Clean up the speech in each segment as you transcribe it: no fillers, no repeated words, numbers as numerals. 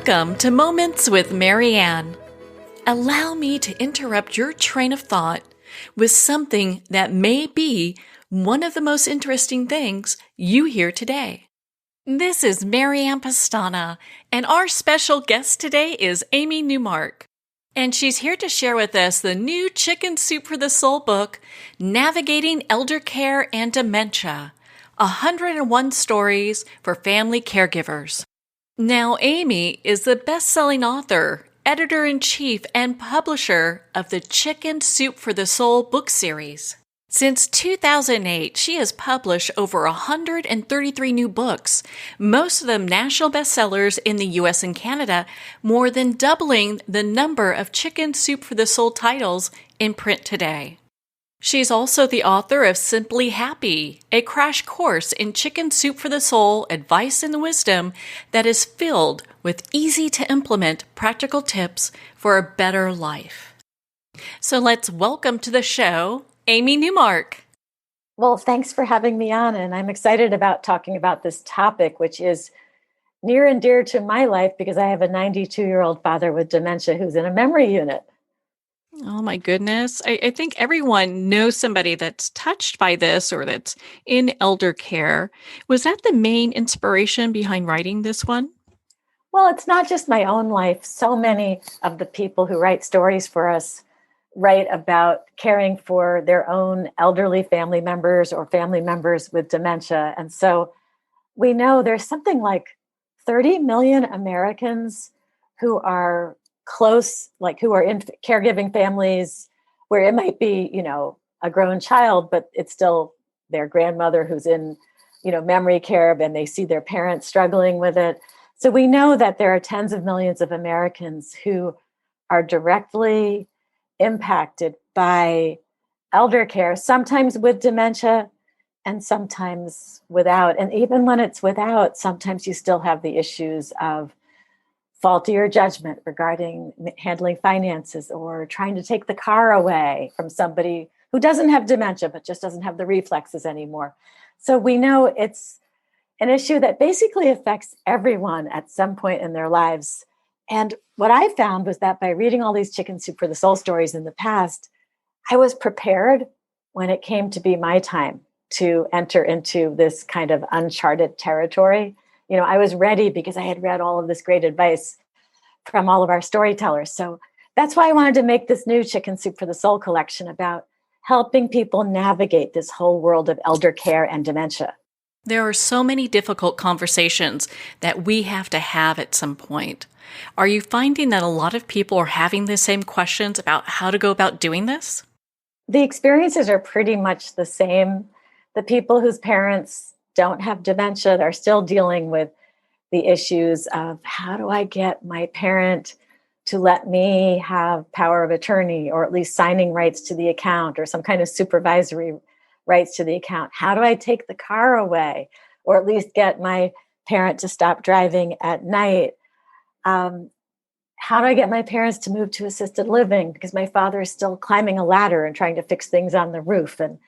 Welcome to Moments with Marianne. Allow me to interrupt your train of thought with something that may be one of the most interesting things you hear today. This is Marianne Pastana, and our special guest today is Amy Newmark. And she's here to share with us the new Chicken Soup for the Soul book, Navigating Eldercare and Dementia, 101 Stories for Family Caregivers. Now, Amy is the best-selling author, editor-in-chief, and publisher of the Chicken Soup for the Soul book series. Since 2008, she has published over 133 new books, most of them national bestsellers in the U.S. and Canada, more than doubling the number of Chicken Soup for the Soul titles in print today. She's also the author of Simply Happy, a crash course in Chicken Soup for the Soul advice and wisdom that is filled with easy-to-implement practical tips for a better life. So let's welcome to the show, Amy Newmark. Well, thanks for having me on, and I'm excited about talking about this topic, which is near and dear to my life because I have a 92-year-old father with dementia who's in a memory unit. Oh my goodness. I think everyone knows somebody that's touched by this or that's in elder care. Was that the main inspiration behind writing this one? Well, it's not just my own life. So many of the people who write stories for us write about caring for their own elderly family members or family members with dementia. And so we know there's something like 30 million Americans who are close, like who are in caregiving families where it might be, a grown child, but it's still their grandmother who's in, memory care and they see their parents struggling with it. So we know that there are tens of millions of Americans who are directly impacted by elder care, sometimes with dementia and sometimes without. And even when it's without, sometimes you still have the issues of faultier judgment regarding handling finances or trying to take the car away from somebody who doesn't have dementia, but just doesn't have the reflexes anymore. So we know it's an issue that basically affects everyone at some point in their lives. And what I found was that by reading all these Chicken Soup for the Soul stories in the past, I was prepared when it came to be my time to enter into this kind of uncharted territory. I was ready because I had read all of this great advice from all of our storytellers. So that's why I wanted to make this new Chicken Soup for the Soul collection about helping people navigate this whole world of elder care and dementia. There are so many difficult conversations that we have to have at some point. Are you finding that a lot of people are having the same questions about how to go about doing this? The experiences are pretty much the same. The people whose parents don't have dementia are still dealing with the issues of how do I get my parent to let me have power of attorney or at least signing rights to the account or some kind of supervisory rights to the account? How do I take the car away or at least get my parent to stop driving at night? How do I get my parents to move to assisted living because my father is still climbing a ladder and trying to fix things on the roof and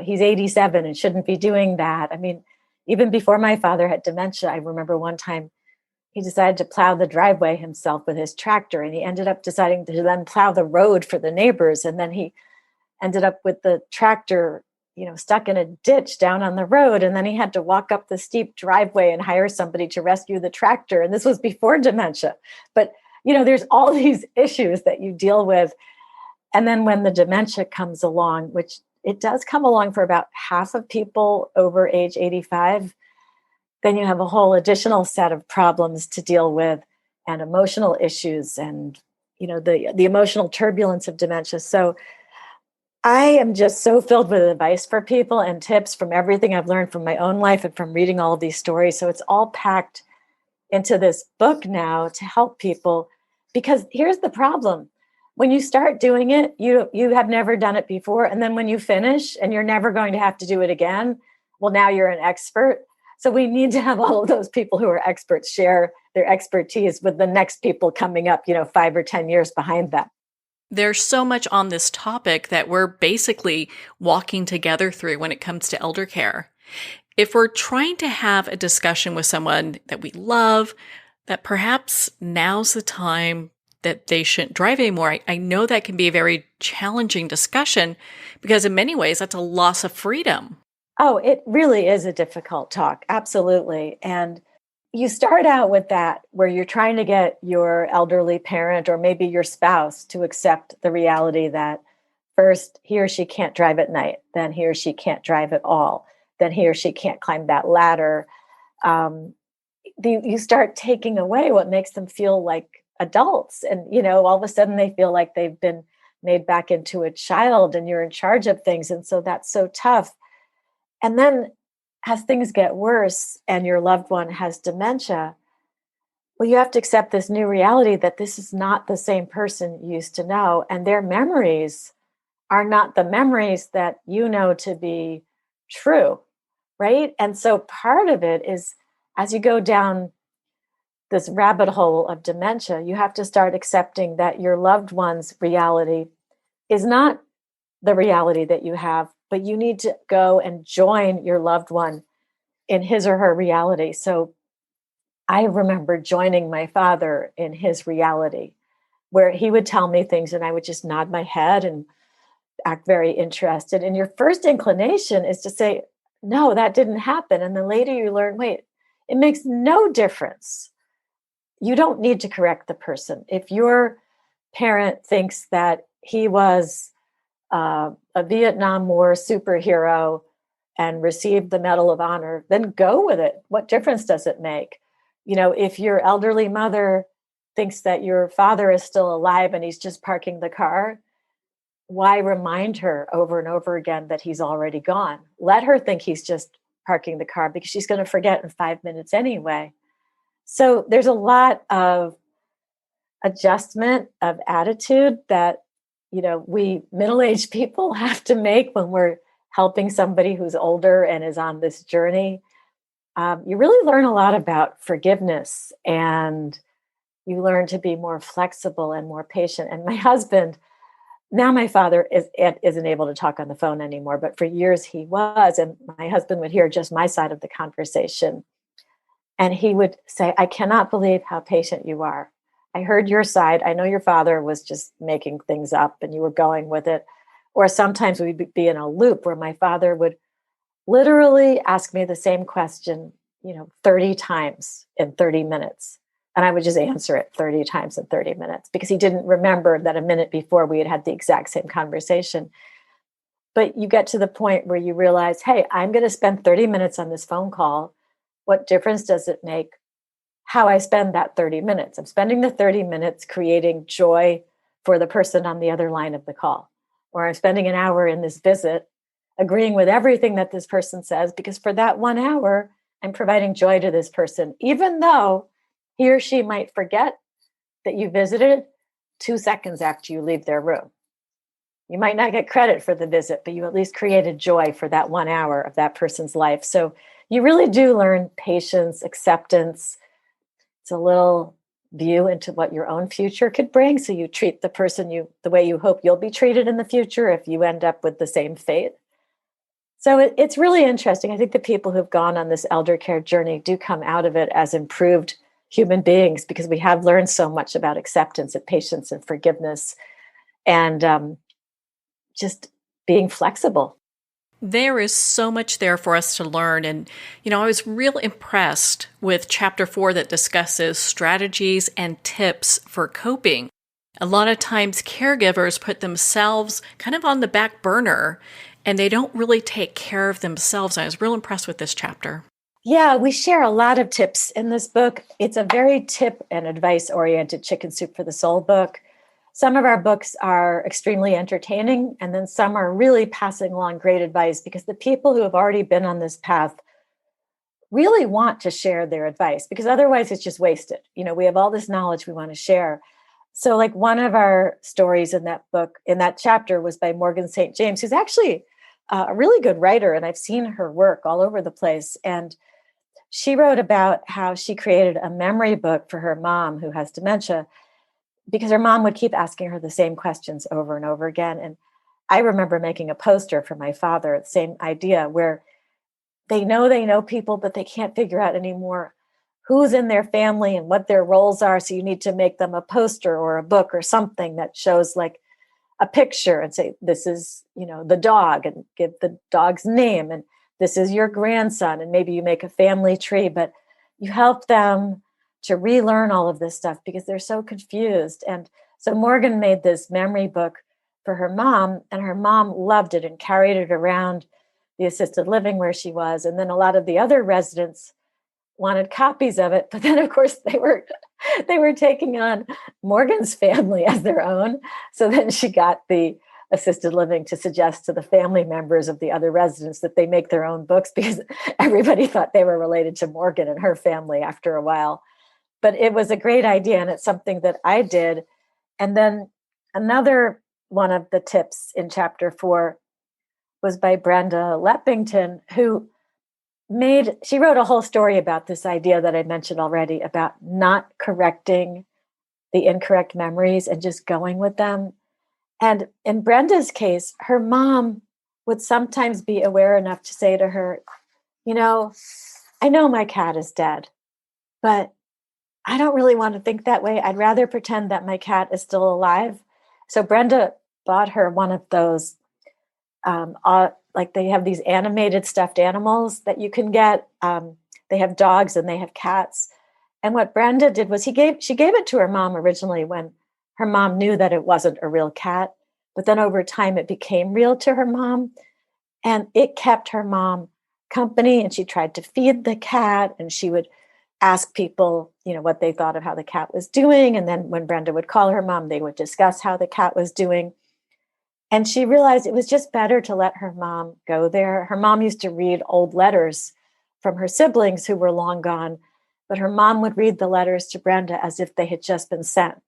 he's 87 and shouldn't be doing that. I mean, even before my father had dementia, I remember one time he decided to plow the driveway himself with his tractor, and he ended up deciding to then plow the road for the neighbors. And then he ended up with the tractor, stuck in a ditch down on the road. And then he had to walk up the steep driveway and hire somebody to rescue the tractor. And this was before dementia. But, there's all these issues that you deal with. And then when the dementia comes along, which it does come along for about half of people over age 85, then you have a whole additional set of problems to deal with and emotional issues and, the emotional turbulence of dementia. So I am just so filled with advice for people and tips from everything I've learned from my own life and from reading all of these stories. So it's all packed into this book now to help people, because here's the problem. When you start doing it, you have never done it before. And then when you finish and you're never going to have to do it again, well, now you're an expert. So we need to have all of those people who are experts share their expertise with the next people coming up, 5 or 10 years behind them. There's so much on this topic that we're basically walking together through when it comes to elder care. If we're trying to have a discussion with someone that we love, that perhaps now's the time that they shouldn't drive anymore. I know that can be a very challenging discussion because in many ways that's a loss of freedom. Oh, it really is a difficult talk. Absolutely. And you start out with that where you're trying to get your elderly parent or maybe your spouse to accept the reality that first he or she can't drive at night, then he or she can't drive at all, then he or she can't climb that ladder. Um, you start taking away what makes them feel like adults. And, all of a sudden they feel like they've been made back into a child and you're in charge of things. And so that's so tough. And then as things get worse and your loved one has dementia, well, you have to accept this new reality that this is not the same person you used to know. And their memories are not the memories that you know to be true, right? And so part of it is as you go down this rabbit hole of dementia, you have to start accepting that your loved one's reality is not the reality that you have, but you need to go and join your loved one in his or her reality. So I remember joining my father in his reality where he would tell me things and I would just nod my head and act very interested. And your first inclination is to say, no, that didn't happen. And then later you learn, wait, it makes no difference. You don't need to correct the person. If your parent thinks that he was a Vietnam War superhero and received the Medal of Honor, then go with it. What difference does it make? If your elderly mother thinks that your father is still alive and he's just parking the car, why remind her over and over again that he's already gone? Let her think he's just parking the car because she's going to forget in 5 minutes anyway. So there's a lot of adjustment of attitude that, we middle-aged people have to make when we're helping somebody who's older and is on this journey. You really learn a lot about forgiveness and you learn to be more flexible and more patient. And my husband, now my father isn't able to talk on the phone anymore, but for years he was. And my husband would hear just my side of the conversation. And he would say, I cannot believe how patient you are. I heard your side. I know your father was just making things up and you were going with it. Or sometimes we'd be in a loop where my father would literally ask me the same question, 30 times in 30 minutes. And I would just answer it 30 times in 30 minutes because he didn't remember that a minute before we had had the exact same conversation. But you get to the point where you realize, hey, I'm going to spend 30 minutes on this phone call. What difference does it make how I spend that 30 minutes? I'm spending the 30 minutes creating joy for the person on the other line of the call. Or I'm spending an hour in this visit agreeing with everything that this person says because for that 1 hour, I'm providing joy to this person, even though he or she might forget that you visited 2 seconds after you leave their room. You might not get credit for the visit, but you at least created joy for that 1 hour of that person's life. So you really do learn patience, acceptance. It's a little view into what your own future could bring. So you treat the person the way you hope you'll be treated in the future if you end up with the same fate. So it's really interesting. I think the people who've gone on this elder care journey do come out of it as improved human beings because we have learned so much about acceptance and patience and forgiveness and just being flexible. There is so much there for us to learn. And, I was real impressed with chapter 4 that discusses strategies and tips for coping. A lot of times caregivers put themselves kind of on the back burner and they don't really take care of themselves. I was real impressed with this chapter. Yeah, we share a lot of tips in this book. It's a very tip and advice-oriented Chicken Soup for the Soul book. Some of our books are extremely entertaining, and then some are really passing along great advice because the people who have already been on this path really want to share their advice because otherwise it's just wasted. We have all this knowledge we want to share. So like one of our stories in that book, in that chapter was by Morgan St. James, who's actually a really good writer, and I've seen her work all over the place. And she wrote about how she created a memory book for her mom who has dementia because her mom would keep asking her the same questions over and over again. And I remember making a poster for my father, the same idea, where they know people, but they can't figure out anymore who's in their family and what their roles are. So you need to make them a poster or a book or something that shows like a picture and say, this is, the dog, and give the dog's name. And this is your grandson. And maybe you make a family tree, but you help them to relearn all of this stuff because they're so confused. And so Morgan made this memory book for her mom, and her mom loved it and carried it around the assisted living where she was. And then a lot of the other residents wanted copies of it, but then of course they were taking on Morgan's family as their own. So then she got the assisted living to suggest to the family members of the other residents that they make their own books because everybody thought they were related to Morgan and her family after a while. But it was a great idea, and it's something that I did. And then another one of the tips in chapter 4 was by Brenda Leppington, who she wrote a whole story about this idea that I mentioned already about not correcting the incorrect memories and just going with them. And in Brenda's case, her mom would sometimes be aware enough to say to her, I know my cat is dead, but I don't really want to think that way. I'd rather pretend that my cat is still alive. So Brenda bought her one of those, like they have these animated stuffed animals that you can get. They have dogs and they have cats. And what Brenda did was she gave it to her mom originally when her mom knew that it wasn't a real cat. But then over time, it became real to her mom. And it kept her mom company. And she tried to feed the cat. And she would ask people, what they thought of how the cat was doing. And then when Brenda would call her mom, they would discuss how the cat was doing. And she realized it was just better to let her mom go there. Her mom used to read old letters from her siblings who were long gone, but her mom would read the letters to Brenda as if they had just been sent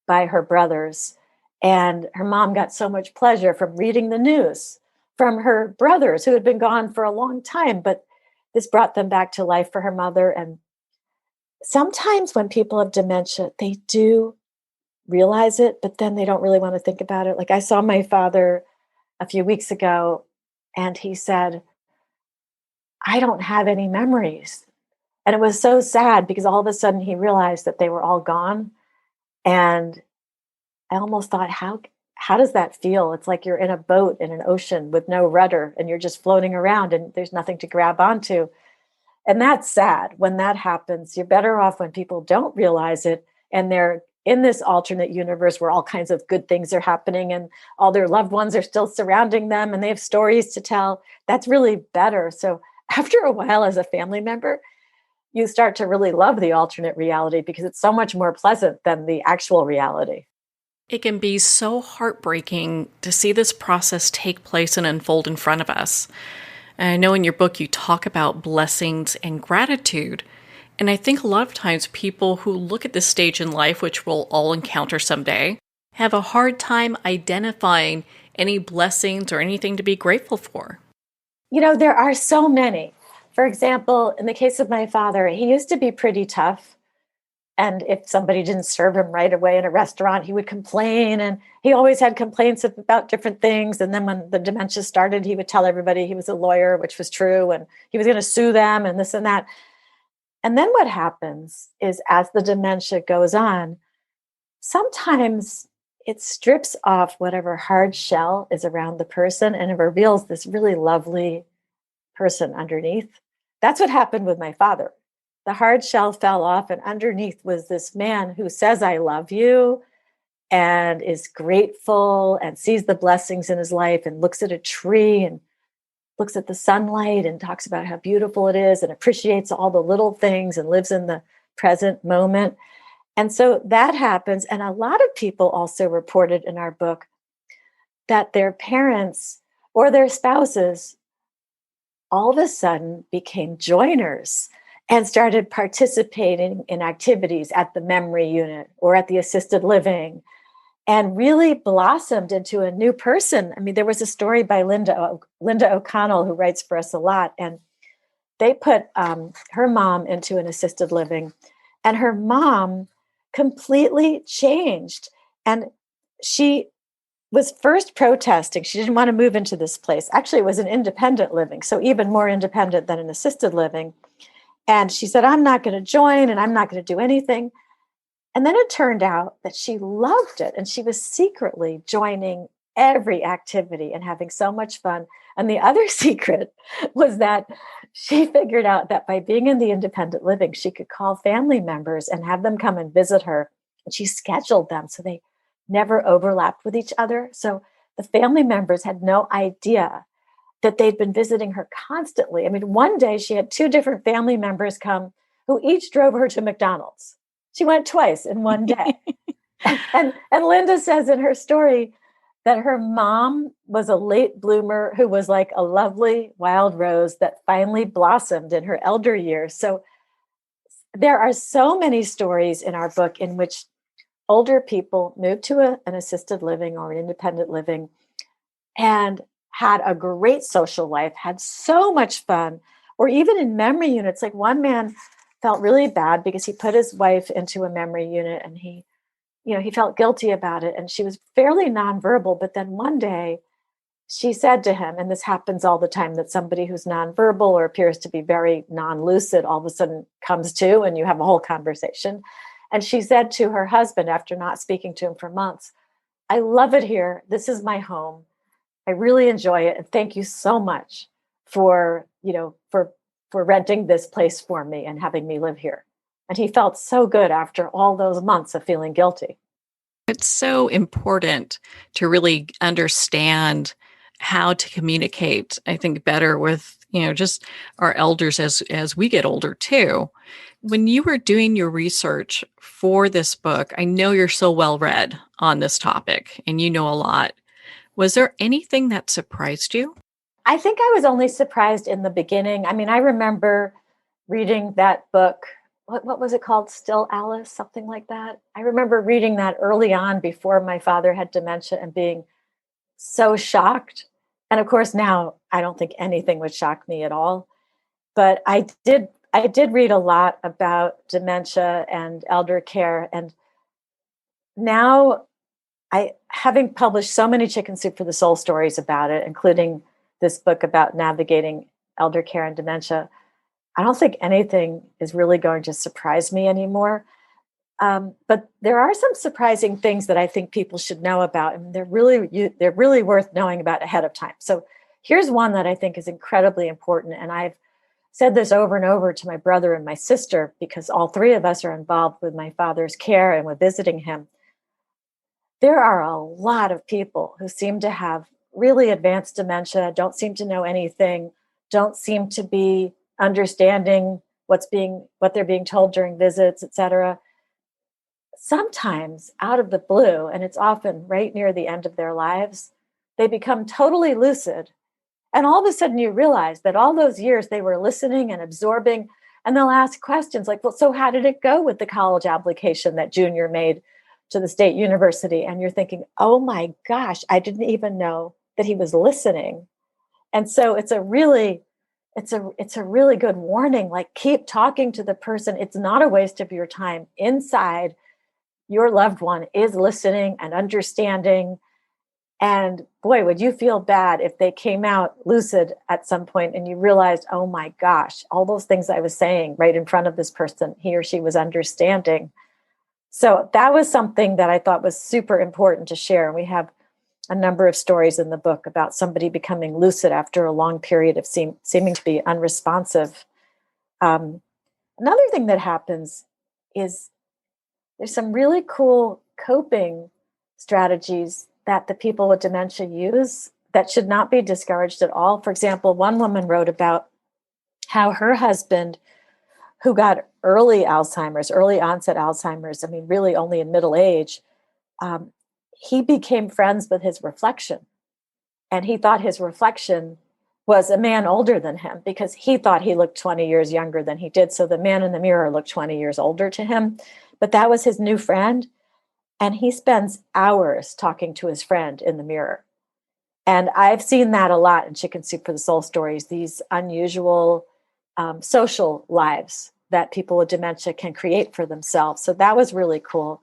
by her brothers. And her mom got so much pleasure from reading the news from her brothers who had been gone for a long time, but this brought them back to life for her mother. And sometimes when people have dementia, they do realize it, but then they don't really want to think about it. Like I saw my father a few weeks ago, and he said, I don't have any memories. And it was so sad because all of a sudden he realized that they were all gone. And I almost thought, how does that feel? It's like you're in a boat in an ocean with no rudder and you're just floating around and there's nothing to grab onto. And that's sad when that happens. You're better off when people don't realize it and they're in this alternate universe where all kinds of good things are happening and all their loved ones are still surrounding them and they have stories to tell. That's really better. So after a while as a family member, you start to really love the alternate reality because it's so much more pleasant than the actual reality. It can be so heartbreaking to see this process take place and unfold in front of us. And I know in your book you talk about blessings and gratitude. And I think a lot of times people who look at this stage in life, which we'll all encounter someday, have a hard time identifying any blessings or anything to be grateful for. There are so many. For example, in the case of my father, he used to be pretty tough. And if somebody didn't serve him right away in a restaurant, he would complain. And he always had complaints about different things. And then when the dementia started, he would tell everybody he was a lawyer, which was true. And he was going to sue them and this and that. And then what happens is as the dementia goes on, sometimes it strips off whatever hard shell is around the person and it reveals this really lovely person underneath. That's what happened with my father. The hard shell fell off and underneath was this man who says, I love you, and is grateful and sees the blessings in his life and looks at a tree and looks at the sunlight and talks about how beautiful it is and appreciates all the little things and lives in the present moment. And so that happens. And a lot of people also reported in our book that their parents or their spouses all of a sudden became joiners and started participating in activities at the memory unit or at the assisted living and really blossomed into a new person. I mean, there was a story by Linda O'Connell, who writes for us a lot, and they put her mom into an assisted living, and her mom completely changed. And she was first protesting. She didn't want to move into this place. Actually, it was an independent living, so even more independent than an assisted living. And she said, I'm not going to join and I'm not going to do anything. And then it turned out that she loved it and she was secretly joining every activity and having so much fun. And the other secret was that she figured out that by being in the independent living, she could call family members and have them come and visit her. And she scheduled them so they never overlapped with each other. So the family members had no idea that they'd been visiting her constantly. I mean, one day she had two different family members come who each drove her to McDonald's. She went twice in one day. And Linda says in her story that her mom was a late bloomer who was like a lovely wild rose that finally blossomed in her elder years. So there are so many stories in our book in which older people moved to an assisted living or an independent living and had a great social life, had so much fun, or even in memory units. Like one man felt really bad because he put his wife into a memory unit and he felt guilty about it. And she was fairly nonverbal. But then one day she said to him, and this happens all the time, that somebody who's nonverbal or appears to be very non-lucid all of a sudden comes to and you have a whole conversation. And she said to her husband, after not speaking to him for months, I love it here. This is my home. I really enjoy it. And thank you so much for renting this place for me and having me live here. And he felt so good after all those months of feeling guilty. It's so important to really understand how to communicate, I think, better with, just our elders as we get older too. When you were doing your research for this book, I know you're so well read on this topic and you know a lot. Was there anything that surprised you? I think I was only surprised in the beginning. I mean, I remember reading that book. What was it called? Still Alice, something like that. I remember reading that early on before my father had dementia and being so shocked. And of course, now I don't think anything would shock me at all. But I did read a lot about dementia and elder care. And now having published so many Chicken Soup for the Soul stories about it, including this book about navigating elder care and dementia, I don't think anything is really going to surprise me anymore. But there are some surprising things that I think people should know about, and they're really worth knowing about ahead of time. So here's one that I think is incredibly important, and I've said this over and over to my brother and my sister because all three of us are involved with my father's care and with visiting him. There are a lot of people who seem to have really advanced dementia, don't seem to know anything, don't seem to be understanding what they're being told during visits, etc. Sometimes out of the blue, and it's often right near the end of their lives, they become totally lucid. And all of a sudden you realize that all those years they were listening and absorbing, and they'll ask questions like, well, so how did it go with the college application that Junior made to the state university? And you're thinking, oh my gosh, I didn't even know that he was listening. And so it's a really good warning. Like, keep talking to the person. It's not a waste of your time. Inside, your loved one is listening and understanding. And boy, would you feel bad if they came out lucid at some point and you realized, oh my gosh, all those things I was saying right in front of this person, he or she was understanding. So that was something that I thought was super important to share. And we have a number of stories in the book about somebody becoming lucid after a long period of seeming to be unresponsive. Another thing that happens is there's some really cool coping strategies that the people with dementia use that should not be discouraged at all. For example, one woman wrote about how her husband, who got early onset Alzheimer's, I mean, really only in middle age, he became friends with his reflection. And he thought his reflection was a man older than him because he thought he looked 20 years younger than he did. So the man in the mirror looked 20 years older to him. But that was his new friend. And he spends hours talking to his friend in the mirror. And I've seen that a lot in Chicken Soup for the Soul stories, these unusual social lives that people with dementia can create for themselves. So that was really cool.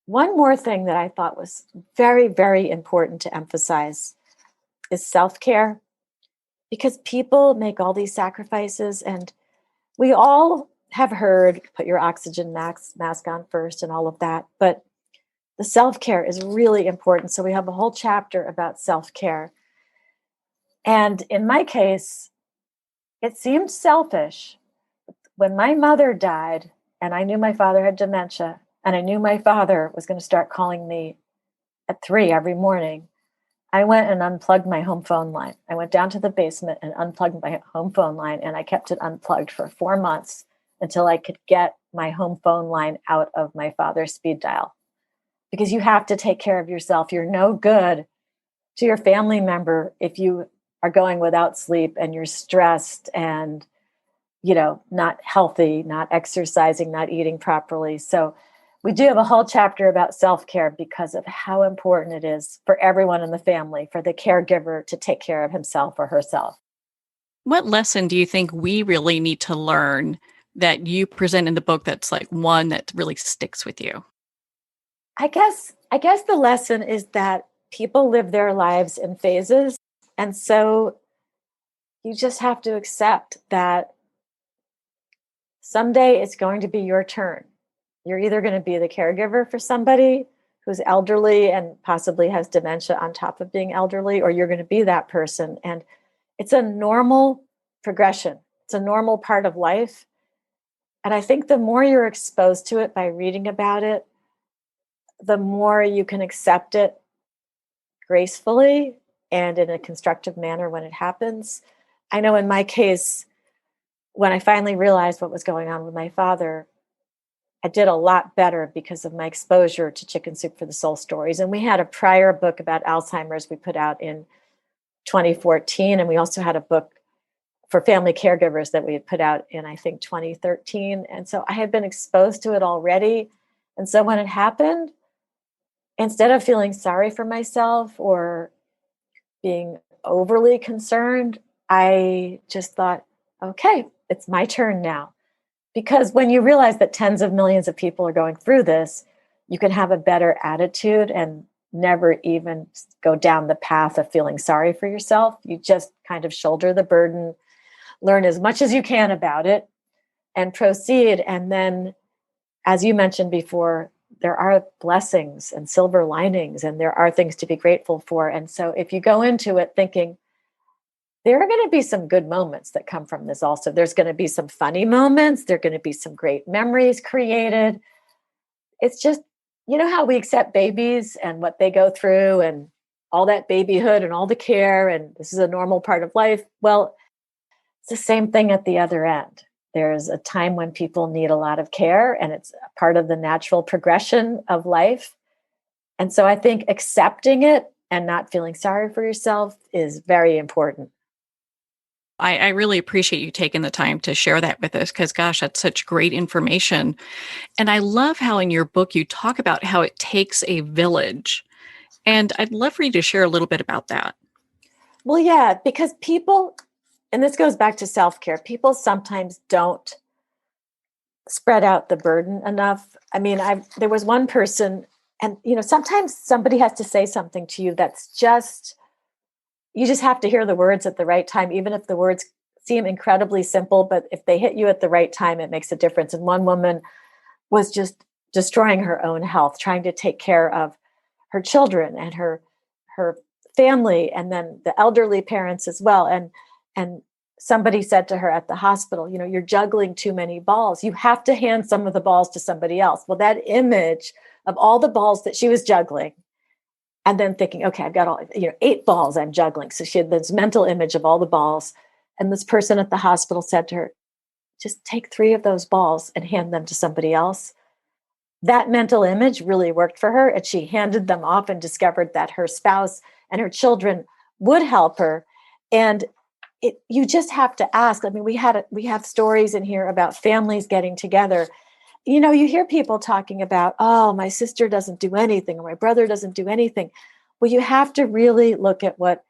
One more thing that I thought was very, very important to emphasize is self-care, because people make all these sacrifices. And we all have heard, put your oxygen mask on first and all of that, but the self-care is really important. So we have a whole chapter about self-care. And in my case, it seemed selfish. When my mother died, and I knew my father had dementia, and I knew my father was going to start calling me at 3 every morning, I went and unplugged my home phone line. I went down to the basement and unplugged my home phone line, and I kept it unplugged for 4 months until I could get my home phone line out of my father's speed dial. Because you have to take care of yourself. You're no good to your family member if you are going without sleep and you're stressed and, not healthy, not exercising, not eating properly. So we do have a whole chapter about self-care because of how important it is for everyone in the family, for the caregiver to take care of himself or herself. What lesson do you think we really need to learn that you present in the book that's like one that really sticks with you? I guess the lesson is that people live their lives in phases. And so you just have to accept that someday it's going to be your turn. You're either going to be the caregiver for somebody who's elderly and possibly has dementia on top of being elderly, or you're going to be that person. And it's a normal progression, it's a normal part of life. And I think the more you're exposed to it by reading about it, the more you can accept it gracefully and in a constructive manner when it happens. I know in my case, when I finally realized what was going on with my father, I did a lot better because of my exposure to Chicken Soup for the Soul stories. And we had a prior book about Alzheimer's we put out in 2014. And we also had a book for family caregivers that we had put out in, I think, 2013. And so I had been exposed to it already. And so when it happened, instead of feeling sorry for myself or being overly concerned, I just thought, okay, it's my turn now. Because when you realize that tens of millions of people are going through this, you can have a better attitude and never even go down the path of feeling sorry for yourself. You just kind of shoulder the burden, learn as much as you can about it, and proceed. And then, as you mentioned before, there are blessings and silver linings, and there are things to be grateful for. And so if you go into it thinking, there are going to be some good moments that come from this also. There's going to be some funny moments. There are going to be some great memories created. It's just, how we accept babies and what they go through and all that babyhood and all the care, and this is a normal part of life. Well, it's the same thing at the other end. There's a time when people need a lot of care, and it's part of the natural progression of life. And so I think accepting it and not feeling sorry for yourself is very important. I really appreciate you taking the time to share that with us because, gosh, that's such great information. And I love how in your book you talk about how it takes a village. And I'd love for you to share a little bit about that. Well, yeah, because people, and this goes back to self-care, people sometimes don't spread out the burden enough. I mean, there was one person, and sometimes somebody has to say something to you that's just, you just have to hear the words at the right time, even if the words seem incredibly simple, but if they hit you at the right time, it makes a difference. And one woman was just destroying her own health, trying to take care of her children and her family, and then the elderly parents as well. And somebody said to her at the hospital, you're juggling too many balls. You have to hand some of the balls to somebody else. Well, that image of all the balls that she was juggling, and then thinking, okay, I've got all 8 balls I'm juggling. So she had this mental image of all the balls. And this person at the hospital said to her, just take 3 of those balls and hand them to somebody else. That mental image really worked for her. And she handed them off and discovered that her spouse and her children would help her. And you just have to ask. I mean, we have stories in here about families getting together. You hear people talking about, oh, my sister doesn't do anything or my brother doesn't do anything. Well, you have to really look at what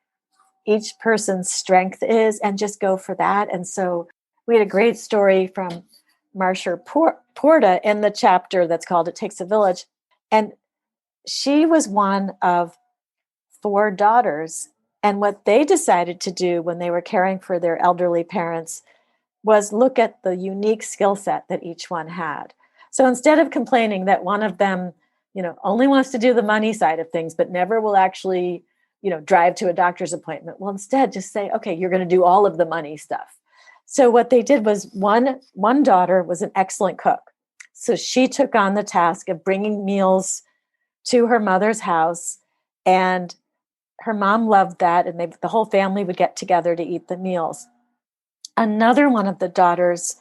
each person's strength is and just go for that. And so we had a great story from Marsha Porta in the chapter that's called It Takes a Village. And she was one of 4 daughters. And what they decided to do when they were caring for their elderly parents, was look at the unique skill set that each one had. So instead of complaining that one of them, only wants to do the money side of things, but never will actually, drive to a doctor's appointment. Well, instead just say, okay, you're going to do all of the money stuff. So what they did was one daughter was an excellent cook. So she took on the task of bringing meals to her mother's house, and her mom loved that. And the whole family would get together to eat the meals. Another one of the daughters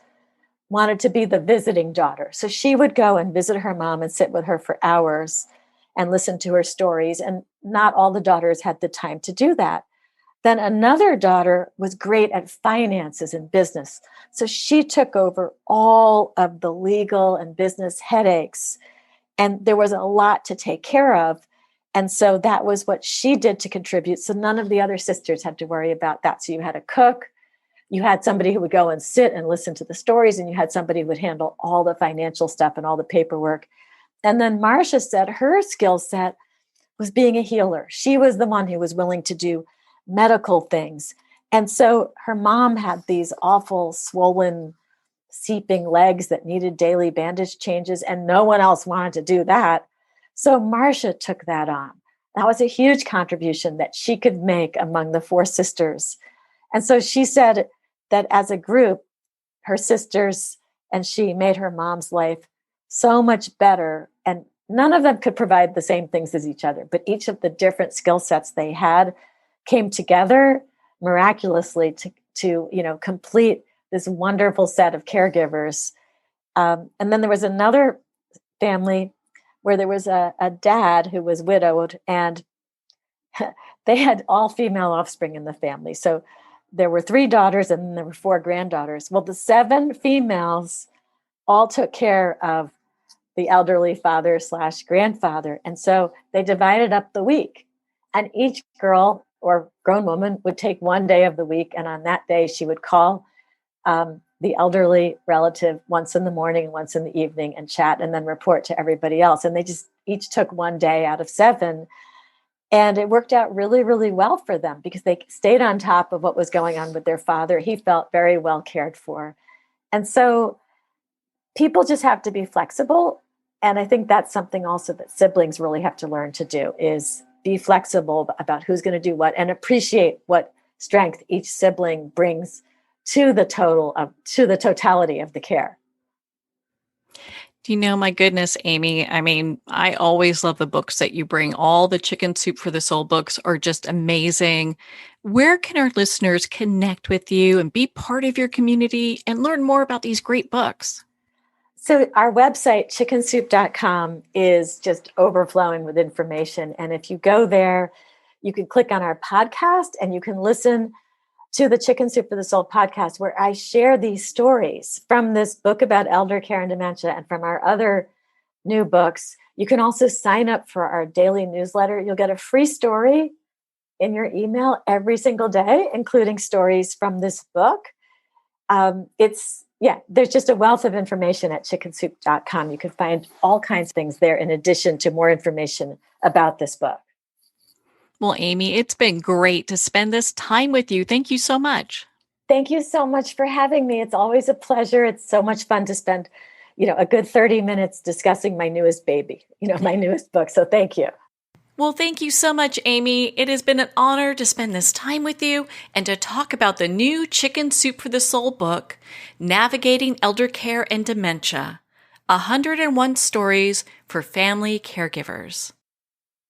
wanted to be the visiting daughter. So she would go and visit her mom and sit with her for hours and listen to her stories. And not all the daughters had the time to do that. Then another daughter was great at finances and business. So she took over all of the legal and business headaches. And there was a lot to take care of. And so that was what she did to contribute. So none of the other sisters had to worry about that. So you had a cook, you had somebody who would go and sit and listen to the stories, and you had somebody who would handle all the financial stuff and all the paperwork. And then Marcia said her skill set was being a healer. She was the one who was willing to do medical things. And so her mom had these awful, swollen, seeping legs that needed daily bandage changes, and no one else wanted to do that. So Marcia took that on. That was a huge contribution that she could make among the four sisters. And so she said that as a group, her sisters and she made her mom's life so much better. And none of them could provide the same things as each other, but each of the different skill sets they had came together miraculously to complete this wonderful set of caregivers. And then there was another family where there was a dad who was widowed, and they had all female offspring in the family. So there were 3 daughters and there were 4 granddaughters. Well, the 7 females all took care of the elderly father/grandfather. And so they divided up the week, and each girl or grown woman would take one day of the week. And on that day, she would call the elderly relative once in the morning and once in the evening and chat, and then report to everybody else. And they just each took one day out of 7. And it worked out really, really well for them because they stayed on top of what was going on with their father. He felt very well cared for. And so people just have to be flexible. And I think that's something also that siblings really have to learn to do, is be flexible about who's going to do what and appreciate what strength each sibling brings to the totality of the care. My goodness, Amy, I always love the books that you bring. All the Chicken Soup for the Soul books are just amazing. Where can our listeners connect with you and be part of your community and learn more about these great books? So our website, chickensoup.com, is just overflowing with information. And if you go there, you can click on our podcast and you can listen to the Chicken Soup for the Soul podcast, where I share these stories from this book about elder care and dementia and from our other new books. You can also sign up for our daily newsletter. You'll get a free story in your email every single day, including stories from this book. There's just a wealth of information at chickensoup.com. You can find all kinds of things there in addition to more information about this book. Well, Amy, it's been great to spend this time with you. Thank you so much. Thank you so much for having me. It's always a pleasure. It's so much fun to spend, a good 30 minutes discussing my newest baby, my newest book. So thank you. Well, thank you so much, Amy. It has been an honor to spend this time with you and to talk about the new Chicken Soup for the Soul book, Navigating Elder Care and Dementia, 101 Stories for Family Caregivers.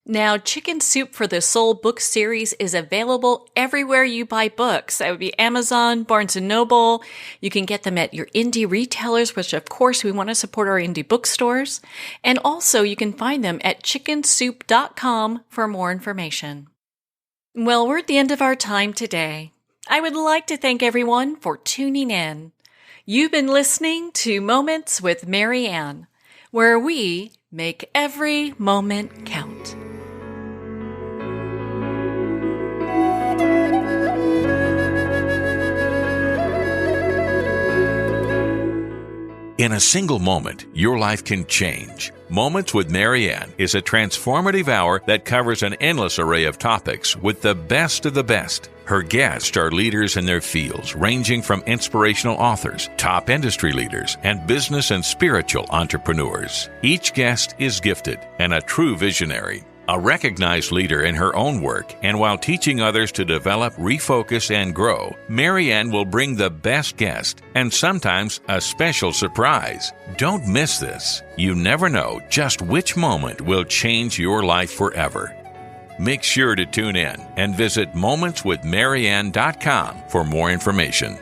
Now, Chicken Soup for the Soul book series is available everywhere you buy books. That would be Amazon, Barnes & Noble. You can get them at your indie retailers, which of course we want to support our indie bookstores. And also you can find them at chickensoup.com for more information. Well, we're at the end of our time today. I would like to thank everyone for tuning in. You've been listening to Moments with Mary Ann, where we make every moment count. In a single moment, your life can change. Moments with Marianne is a transformative hour that covers an endless array of topics with the best of the best. Her guests are leaders in their fields, ranging from inspirational authors, top industry leaders, and business and spiritual entrepreneurs. Each guest is gifted and a true visionary. A recognized leader in her own work, and while teaching others to develop, refocus, and grow, Marianne will bring the best guest and sometimes a special surprise. Don't miss this. You never know just which moment will change your life forever. Make sure to tune in and visit momentswithmarianne.com for more information.